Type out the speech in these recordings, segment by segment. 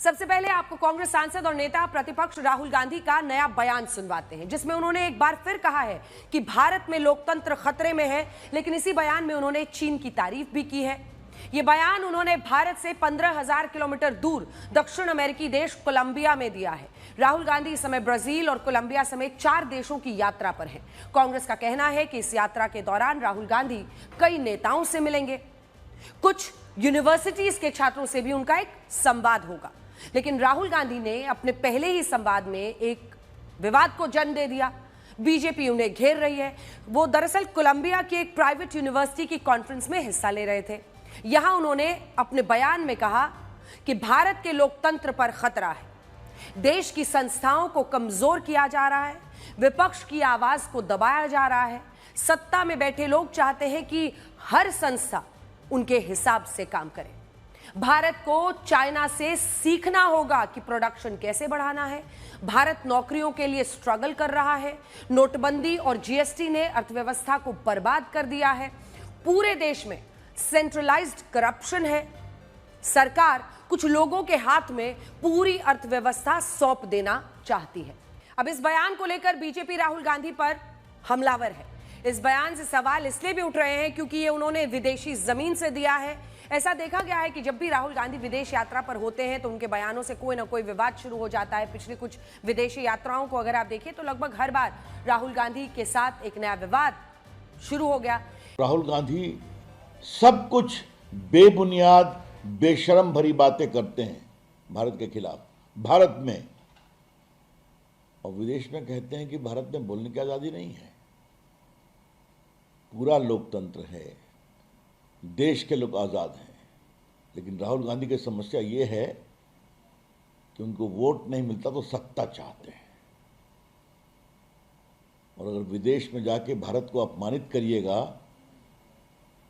सबसे पहले आपको कांग्रेस सांसद और नेता प्रतिपक्ष राहुल गांधी का नया बयान सुनवाते हैं, जिसमें उन्होंने एक बार फिर कहा है कि भारत में लोकतंत्र खतरे में है। लेकिन इसी बयान में उन्होंने चीन की तारीफ भी की है। यह बयान उन्होंने भारत से 15,000 किलोमीटर दूर दक्षिण अमेरिकी देश कोलंबिया में दिया है। राहुल गांधी इस समय ब्राजील और कोलंबिया समेत 4 देशों की यात्रा पर हैं। कांग्रेस का कहना है कि इस यात्रा के दौरान राहुल गांधी कई नेताओं से मिलेंगे, कुछ यूनिवर्सिटीज के छात्रों से भी उनका एक संवाद होगा। लेकिन राहुल गांधी ने अपने पहले ही संवाद में एक विवाद को जन्म दे दिया। बीजेपी उन्हें घेर रही है। वो दरअसल कोलंबिया की एक प्राइवेट यूनिवर्सिटी की कॉन्फ्रेंस में हिस्सा ले रहे थे। यहां उन्होंने अपने बयान में कहा कि भारत के लोकतंत्र पर खतरा है, देश की संस्थाओं को कमजोर किया जा रहा है, विपक्ष की आवाज को दबाया जा रहा है। सत्ता में बैठे लोग चाहते हैं कि हर संस्था उनके हिसाब से काम करे। भारत को चाइना से सीखना होगा कि प्रोडक्शन कैसे बढ़ाना है। भारत नौकरियों के लिए स्ट्रगल कर रहा है। नोटबंदी और जीएसटी ने अर्थव्यवस्था को बर्बाद कर दिया है। पूरे देश में सेंट्रलाइज्ड करप्शन है। सरकार कुछ लोगों के हाथ में पूरी अर्थव्यवस्था सौंप देना चाहती है। अब इस बयान को लेकर बीजेपी राहुल गांधी पर हमलावर है। इस बयान से सवाल इसलिए भी उठ रहे हैं क्योंकि ये उन्होंने विदेशी जमीन से दिया है। ऐसा देखा गया है कि जब भी राहुल गांधी विदेश यात्रा पर होते हैं तो उनके बयानों से कोई ना कोई विवाद शुरू हो जाता है। पिछली कुछ विदेशी यात्राओं को अगर आप देखिए तो लगभग हर बार राहुल गांधी के साथ एक नया विवाद शुरू हो गया। राहुल गांधी सब कुछ बेबुनियाद बेशरम भरी बातें करते हैं भारत के खिलाफ, भारत में, और विदेश में कहते हैं कि भारत में बोलने की आजादी नहीं है। पूरा लोकतंत्र है, देश के लोग आज़ाद हैं। लेकिन राहुल गांधी की समस्या ये है कि उनको वोट नहीं मिलता तो सत्ता चाहते हैं, और अगर विदेश में जाके भारत को अपमानित करिएगा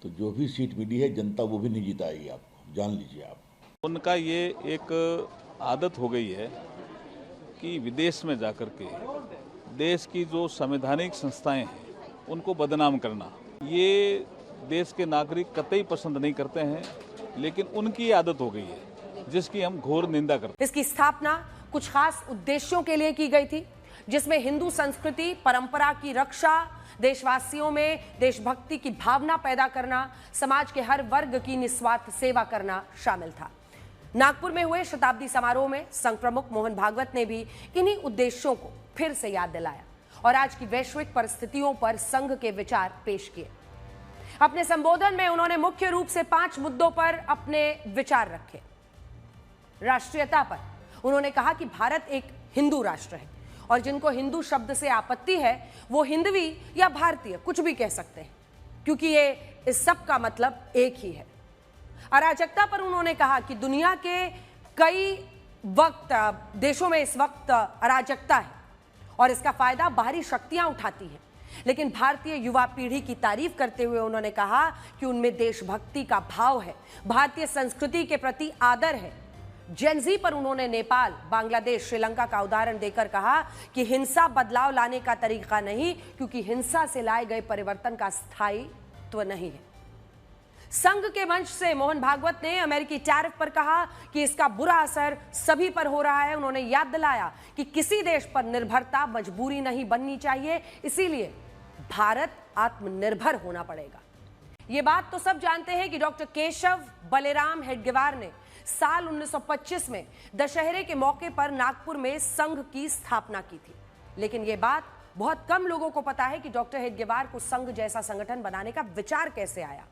तो जो भी सीट मिली है जनता वो भी नहीं जिताएगी आपको, जान लीजिए आप। उनका ये एक आदत हो गई है कि विदेश में जाकर के देश की जो संवैधानिक संस्थाएं हैं उनको बदनाम करना। ये देश के नागरिक कतई पसंद नहीं करते हैं, लेकिन उनकी आदत हो गई है जिसकी हम घोर निंदा करते हैं। इसकी स्थापना कुछ खास उद्देश्यों के लिए की गई थी, जिसमें हिंदू संस्कृति परंपरा की रक्षा, देशवासियों में देशभक्ति की भावना पैदा करना, समाज के हर वर्ग की निस्वार्थ सेवा करना शामिल था। नागपुर में हुए शताब्दी समारोह में संघ प्रमुख मोहन भागवत ने भी इन्हीं उद्देश्यों को फिर से याद दिलाया और आज की वैश्विक परिस्थितियों पर संघ के विचार पेश किए। अपने संबोधन में उन्होंने मुख्य रूप से 5 मुद्दों पर अपने विचार रखे। राष्ट्रीयता पर उन्होंने कहा कि भारत एक हिंदू राष्ट्र है और जिनको हिंदू शब्द से आपत्ति है वो हिंदवी या भारतीय कुछ भी कह सकते हैं, क्योंकि ये इस सब का मतलब एक ही है। अराजकता पर उन्होंने कहा कि दुनिया के कई देशों में इस वक्त अराजकता है और इसका फायदा बाहरी शक्तियां उठाती हैं। लेकिन भारतीय युवा पीढ़ी की तारीफ करते हुए उन्होंने कहा कि उनमें देशभक्ति का भाव है, भारतीय संस्कृति के प्रति आदर है। जेनजी पर उन्होंने नेपाल, बांग्लादेश, श्रीलंका का उदाहरण देकर कहा कि हिंसा बदलाव लाने का तरीका नहीं, क्योंकि हिंसा से लाए गए परिवर्तन का स्थायित्व नहीं है। संघ के मंच से मोहन भागवत ने अमेरिकी टैरिफ पर कहा कि इसका बुरा असर सभी पर हो रहा है। उन्होंने याद दिलाया कि किसी देश पर निर्भरता मजबूरी नहीं बननी चाहिए, इसीलिए भारत आत्मनिर्भर होना पड़ेगा। ये बात तो सब जानते हैं कि डॉक्टर केशव बलिराम हेडगेवार ने साल 1925 में दशहरे के मौके पर नागपुर में संघ की स्थापना की थी। लेकिन यह बात बहुत कम लोगों को पता है कि डॉक्टर हेडगेवार को संघ जैसा संगठन बनाने का विचार कैसे आया।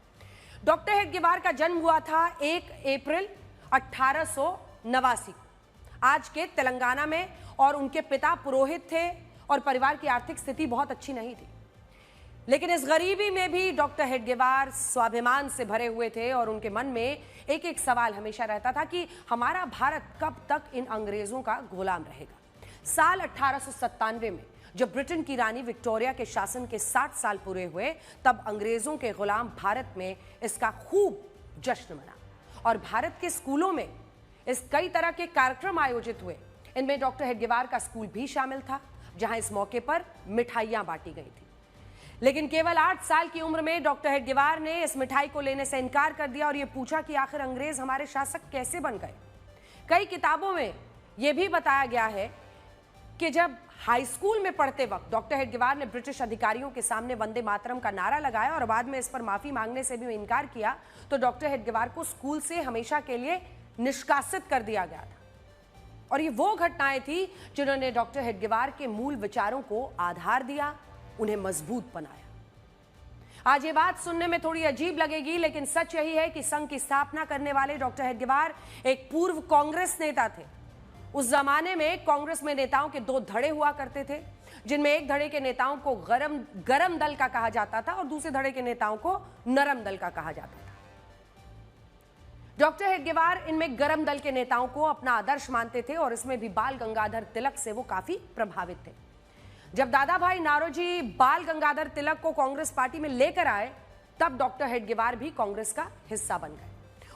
डॉक्टर हेडगेवार का जन्म हुआ था 1 अप्रैल 1889 आज के तेलंगाना में, और उनके पिता पुरोहित थे और परिवार की आर्थिक स्थिति बहुत अच्छी नहीं थी। लेकिन इस गरीबी में भी डॉक्टर हेडगेवार स्वाभिमान से भरे हुए थे और उनके मन में एक एक सवाल हमेशा रहता था कि हमारा भारत कब तक इन अंग्रेजों का गुलाम रहेगा। साल 1897 में जब ब्रिटेन की रानी विक्टोरिया के शासन के 60 साल पूरे हुए, तब अंग्रेजों के गुलाम भारत में इसका खूब जश्न मना और भारत के स्कूलों में इस कई तरह के कार्यक्रम आयोजित हुए। इनमें डॉक्टर हेडगेवार का स्कूल भी शामिल था, जहां इस मौके पर मिठाइयां बांटी गई थी। लेकिन केवल 8 साल की उम्र में डॉक्टर हेडगेवार ने इस मिठाई को लेने से इनकार कर दिया और यह पूछा कि आखिर अंग्रेज हमारे शासक कैसे बन गए। कई किताबों में यह भी बताया गया है कि जब हाई स्कूल में पढ़ते वक्त डॉक्टर हेडगेवार ने ब्रिटिश अधिकारियों के सामने वंदे मातरम का नारा लगाया और बाद में इस पर माफी मांगने से भी इनकार किया, तो डॉक्टर हेडगेवार को स्कूल से हमेशा के लिए निष्कासित कर दिया गया था। और ये वो घटनाएं थी जिन्होंने डॉक्टर हेडगेवार के मूल विचारों को आधार दिया, उन्हें मजबूत बनाया। आज ये बात सुनने में थोड़ी अजीब लगेगी, लेकिन सच यही है कि संघ की स्थापना करने वाले डॉक्टर हेडगेवार एक पूर्व कांग्रेस नेता थे। उस जमाने में कांग्रेस में नेताओं के दो धड़े हुआ करते थे, जिनमें एक धड़े के नेताओं को गरम दल का कहा जाता था और दूसरे धड़े के नेताओं को नरम दल का कहा जाता था। डॉक्टर हेडगेवार इनमें गरम दल के नेताओं को अपना आदर्श मानते थे और इसमें भी बाल गंगाधर तिलक से वो काफी प्रभावित थे। जब दादा भाई नारोजी बाल गंगाधर तिलक को कांग्रेस पार्टी में लेकर आए, तब डॉक्टर हेडगेवार भी कांग्रेस का हिस्सा बन गए।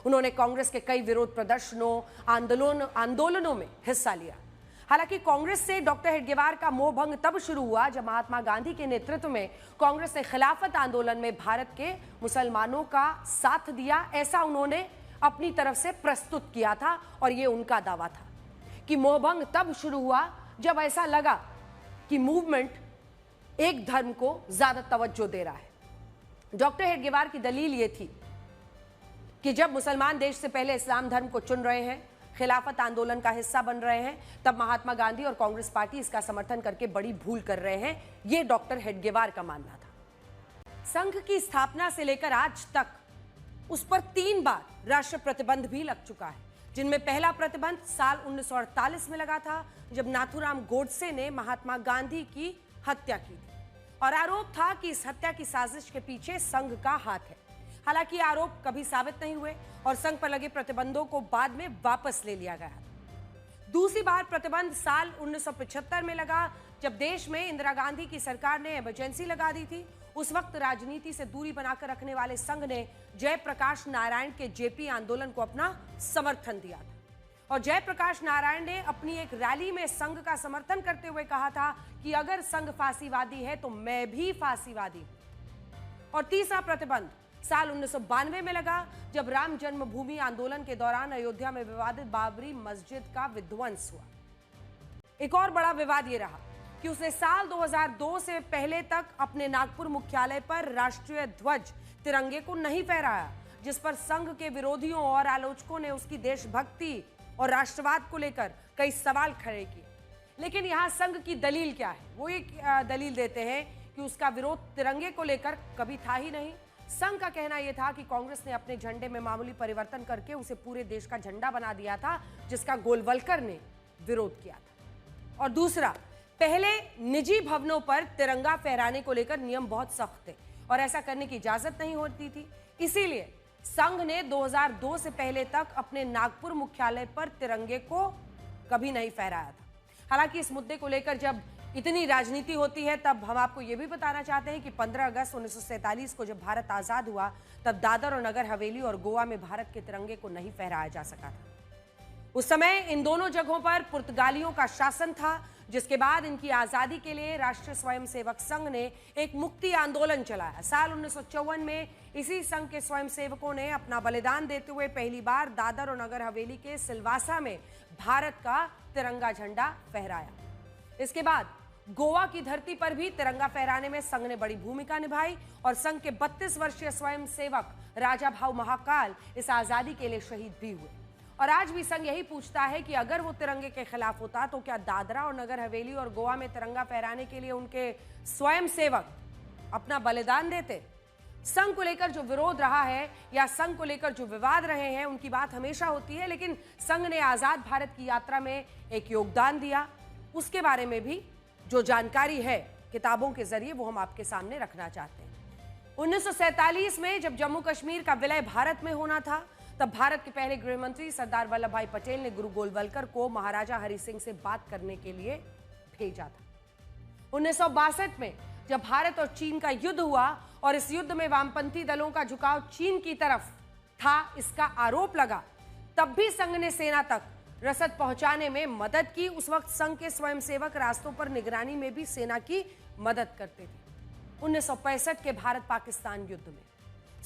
उन्होंने कांग्रेस के कई विरोध प्रदर्शनों, आंदोलनों में हिस्सा लिया। हालांकि कांग्रेस से डॉक्टर हेडगेवार का मोहभंग तब शुरू हुआ जब महात्मा गांधी के नेतृत्व में कांग्रेस ने खिलाफत आंदोलन में भारत के मुसलमानों का साथ दिया, ऐसा उन्होंने अपनी तरफ से प्रस्तुत किया था। और यह उनका दावा था कि मोहभंग तब शुरू हुआ जब ऐसा लगा कि मूवमेंट एक धर्म को ज्यादा तवज्जो दे रहा है। डॉक्टर हेडगेवार की दलील यह थी कि जब मुसलमान देश से पहले इस्लाम धर्म को चुन रहे हैं, खिलाफत आंदोलन का हिस्सा बन रहे हैं, तब महात्मा गांधी और कांग्रेस पार्टी इसका समर्थन करके बड़ी भूल कर रहे हैं। यह डॉक्टर हेडगेवार का मानना था। संघ की स्थापना से लेकर आज तक उस पर 3 बार राष्ट्रीय प्रतिबंध भी लग चुका है, जिनमें पहला प्रतिबंध साल 1948 में लगा था, जब नाथूराम गोडसे ने महात्मा गांधी की हत्या की थी और आरोप था कि इस हत्या की साजिश के पीछे संघ का हाथ है। हालांकि आरोप कभी साबित नहीं हुए और संघ पर लगे प्रतिबंधों को बाद में वापस ले लिया गया। दूसरी बार प्रतिबंध साल 1975 में लगा, जब देश में इंदिरा गांधी की सरकार ने इमरजेंसी लगा दी थी। उस वक्त राजनीति से दूरी बनाकर रखने वाले संघ ने जयप्रकाश नारायण के जेपी आंदोलन को अपना समर्थन दिया था और जयप्रकाश नारायण ने अपनी एक रैली में संघ का समर्थन करते हुए कहा था कि अगर संघ फांसीवादी है तो मैं भी फांसीवादी हूं। और तीसरा प्रतिबंध साल 1992 में लगा, जब राम जन्मभूमि आंदोलन के दौरान अयोध्या में विवादित बाबरी मस्जिद का विध्वंस हुआ। एक और बड़ा विवाद यह रहा कि उसने साल 2002 से पहले तक अपने नागपुर मुख्यालय पर राष्ट्रीय ध्वज तिरंगे को नहीं फहराया, जिस पर संघ के विरोधियों और आलोचकों ने उसकी देशभक्ति और राष्ट्रवाद को लेकर कई सवाल खड़े किए। लेकिन यहां संघ की दलील क्या है? वो एक दलील देते हैं कि उसका विरोध तिरंगे को लेकर कभी था ही नहीं। संघ का कहना यह था कि कांग्रेस ने अपने झंडे में मामूली परिवर्तन करके उसे पूरे देश का झंडा बना दिया था, जिसका गोलवलकर ने विरोध किया था। और दूसरा, पहले निजी भवनों पर तिरंगा फहराने को लेकर नियम बहुत सख्त थे और ऐसा करने की इजाजत नहीं होती थी। इसीलिए संघ ने 2002 से पहले तक अपने नागपुर मुख्यालय पर तिरंगे को कभी नहीं फहराया था। हालांकि इस मुद्दे को लेकर जब इतनी राजनीति होती है, तब हम आपको यह भी बताना चाहते हैं कि 15 अगस्त 1947 को जब भारत आजाद हुआ, तब दादर और नगर हवेली और गोवा में भारत के तिरंगे को नहीं फहराया जा सका था। उस समय इन दोनों जगहों पर पुर्तगालियों का शासन था, जिसके बाद इनकी आजादी के लिए राष्ट्रीय स्वयंसेवक संघ ने एक मुक्ति आंदोलन चलाया। साल 1954 में इसी संघ के स्वयंसेवकों ने अपना बलिदान देते हुए पहली बार दादर और नगर हवेली के सिलवासा में भारत का तिरंगा झंडा फहराया। इसके बाद गोवा की धरती पर भी तिरंगा फहराने में संघ ने बड़ी भूमिका निभाई और संघ के 32 वर्षीय स्वयंसेवक राजा भाऊ महाकाल इस आजादी के लिए शहीद भी हुए। और आज भी संघ यही पूछता है कि अगर वो तिरंगे के खिलाफ होता तो क्या दादरा और नगर हवेली और गोवा में तिरंगा फहराने के लिए उनके स्वयंसेवक अपना बलिदान देते? संघ को लेकर जो विरोध रहा है या संघ को लेकर जो विवाद रहे हैं, उनकी बात हमेशा होती है, लेकिन संघ ने आजाद भारत की यात्रा में एक योगदान दिया। उसके बारे में भी जो जानकारी है किताबों के जरिए, वो हम आपके सामने रखना चाहते हैं। 1947 में जब जम्मू कश्मीर का विलय भारत में होना था, तब भारत के पहले गृह मंत्री सरदार वल्लभ भाई पटेल ने गुरु गोलवलकर को महाराजा हरि सिंह से बात करने के लिए भेजा था। 1962 में जब भारत और चीन का युद्ध हुआ और इस युद्ध में वामपंथी दलों का झुकाव चीन की तरफ था, इसका आरोप लगा, तब भी संघ ने सेना तक रसद पहुंचाने में मदद की। उस वक्त संघ के स्वयंसेवक रास्तों पर निगरानी में भी सेना की मदद करते थे। 1965 के भारत पाकिस्तान युद्ध में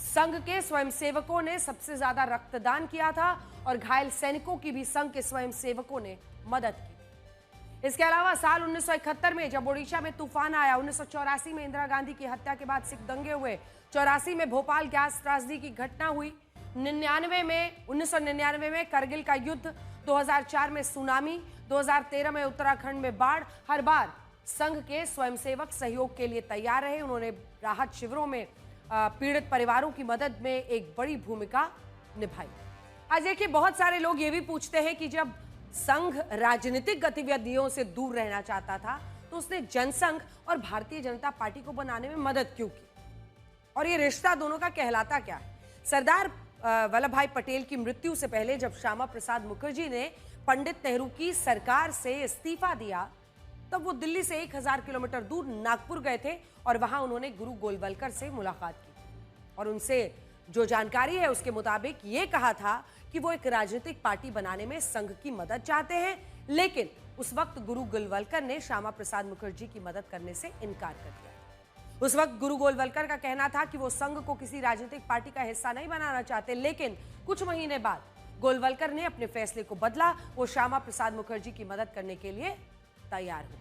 संघ के स्वयंसेवकों ने सबसे ज्यादा रक्तदान किया था और घायल सैनिकों की भी संघ के स्वयंसेवकों ने मदद की। इसके अलावा साल 1971 में जब ओडिशा में तूफान आया, 1984 में इंदिरा गांधी की हत्या के बाद सिख दंगे हुए, 84 में भोपाल गैस त्रासदी की घटना हुई, 1999 में करगिल का युद्ध, 2004 में सुनामी, 2013 में उत्तराखंड में बाढ़, हर बार संघ के स्वयंसेवक सहयोग के लिए तैयार रहे। उन्होंने राहत शिविरों में पीड़ित परिवारों की मदद में एक बड़ी भूमिका निभाई। आज देखिए, बहुत सारे लोग ये भी पूछते हैं कि जब संघ राजनीतिक गतिविधियों से दूर रहना चाहता था तो उसने जनसंघ और भारतीय जनता पार्टी को बनाने में मदद क्यों की, और ये रिश्ता दोनों का कहलाता क्या है। सरदार वल्लभ भाई पटेल की मृत्यु से पहले जब श्यामा प्रसाद मुखर्जी ने पंडित नेहरू की सरकार से इस्तीफा दिया, तब वो दिल्ली से 1000 किलोमीटर दूर नागपुर गए थे और वहां उन्होंने गुरु गोलवलकर से मुलाकात की और उनसे जो जानकारी है उसके मुताबिक ये कहा था कि वो एक राजनीतिक पार्टी बनाने में संघ की मदद चाहते हैं, लेकिन उस वक्त गुरु गोलवलकर ने श्यामा प्रसाद मुखर्जी की मदद करने से इनकार कर दिया। उस वक्त गुरु गोलवलकर का कहना था कि वो संघ को किसी राजनीतिक पार्टी का हिस्सा नहीं बनाना चाहते, लेकिन कुछ महीने बाद गोलवलकर ने अपने फैसले को बदला। वो श्यामा प्रसाद मुखर्जी की मदद करने के लिए तैयार हो गए।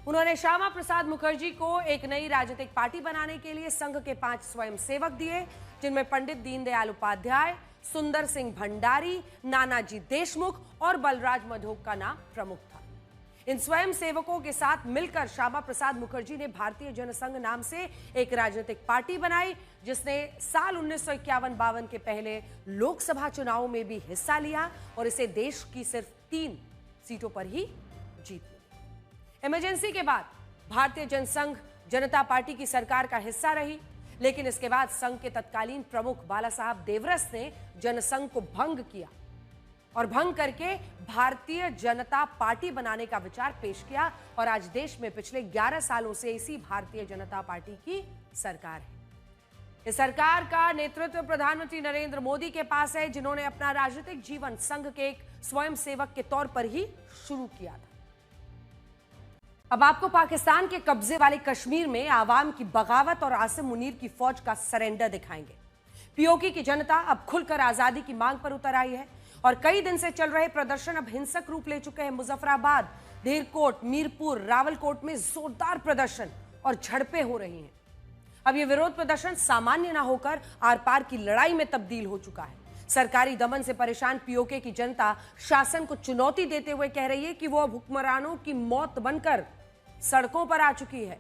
उन्होंने श्यामा प्रसाद मुखर्जी को एक नई राजनीतिक पार्टी बनाने के लिए संघ के 5 स्वयंसेवक दिए, जिनमें पंडित दीनदयाल उपाध्याय, सुंदर सिंह भंडारी, नानाजी देशमुख और बलराज मधोक का नाम प्रमुख था। इन स्वयंसेवकों के साथ मिलकर श्यामा प्रसाद मुखर्जी ने भारतीय जनसंघ नाम से एक राजनीतिक पार्टी बनाई, जिसने साल 1951-52 के पहले लोकसभा चुनावों में भी हिस्सा लिया और इसे देश की सिर्फ 3 सीटों पर ही जीत ली। इमरजेंसी के बाद भारतीय जनसंघ जनता पार्टी की सरकार का हिस्सा रही, लेकिन इसके बाद संघ के तत्कालीन प्रमुख बाला साहब देवरस ने जनसंघ को भंग किया और भंग करके भारतीय जनता पार्टी बनाने का विचार पेश किया और आज देश में पिछले 11 सालों से इसी भारतीय जनता पार्टी की सरकार है। इस सरकार का नेतृत्व प्रधानमंत्री नरेंद्र मोदी के पास है, जिन्होंने अपना राजनीतिक जीवन संघ के एक स्वयंसेवक के तौर पर ही शुरू किया था। अब आपको पाकिस्तान के कब्जे वाले कश्मीर में आवाम की बगावत और आसिम मुनीर की फौज का सरेंडर दिखाएंगे। पीओके की जनता अब खुलकर आजादी की मांग पर उतर आई है और कई दिन से चल रहे प्रदर्शन अब हिंसक रूप ले चुके हैं। मुजफ्फराबाद, धीरकोट, मीरपुर, रावलकोट में जोरदार प्रदर्शन और झड़पें हो रही हैं। अब यह विरोध प्रदर्शन सामान्य ना होकर आर पार की लड़ाई में तब्दील हो चुका है। सरकारी दमन से परेशान पीओके की जनता शासन को चुनौती देते हुए कह रही है कि वो अब हुक्मरानों की मौत बनकर सड़कों पर आ चुकी है।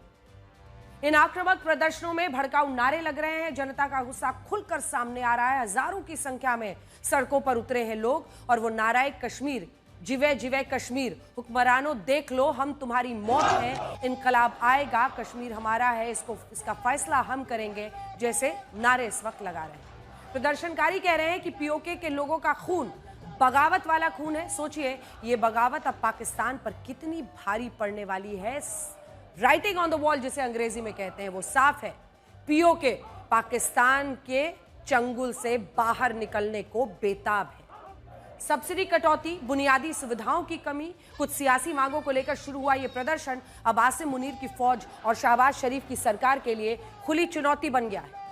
इन आक्रामक प्रदर्शनों में भड़काऊ नारे लग रहे हैं। जनता का गुस्सा खुलकर सामने आ रहा है। हजारों की संख्या में सड़कों पर उतरे हैं लोग और वो नाराए कश्मीर, जिवे जिवे कश्मीर, हुक्मरानों देख लो हम तुम्हारी मौत है, इनकलाब आएगा, कश्मीर हमारा है, इसका फैसला हम करेंगे जैसे नारे इस वक्त लगा रहे हैं। प्रदर्शनकारी कह रहे हैं कि पीओके के लोगों का खून बगावत वाला खून है। सोचिए, ये बगावत अब पाकिस्तान पर कितनी भारी पड़ने वाली है। राइटिंग ऑन द वॉल जिसे अंग्रेजी में कहते हैं वो साफ है। पीओके पाकिस्तान के चंगुल से बाहर निकलने को बेताब है। सब्सिडी कटौती, बुनियादी सुविधाओं की कमी, कुछ सियासी मांगों को लेकर शुरू हुआ यह प्रदर्शन अब आसिम मुनीर की फौज और शहबाज शरीफ की सरकार के लिए खुली चुनौती बन गया है।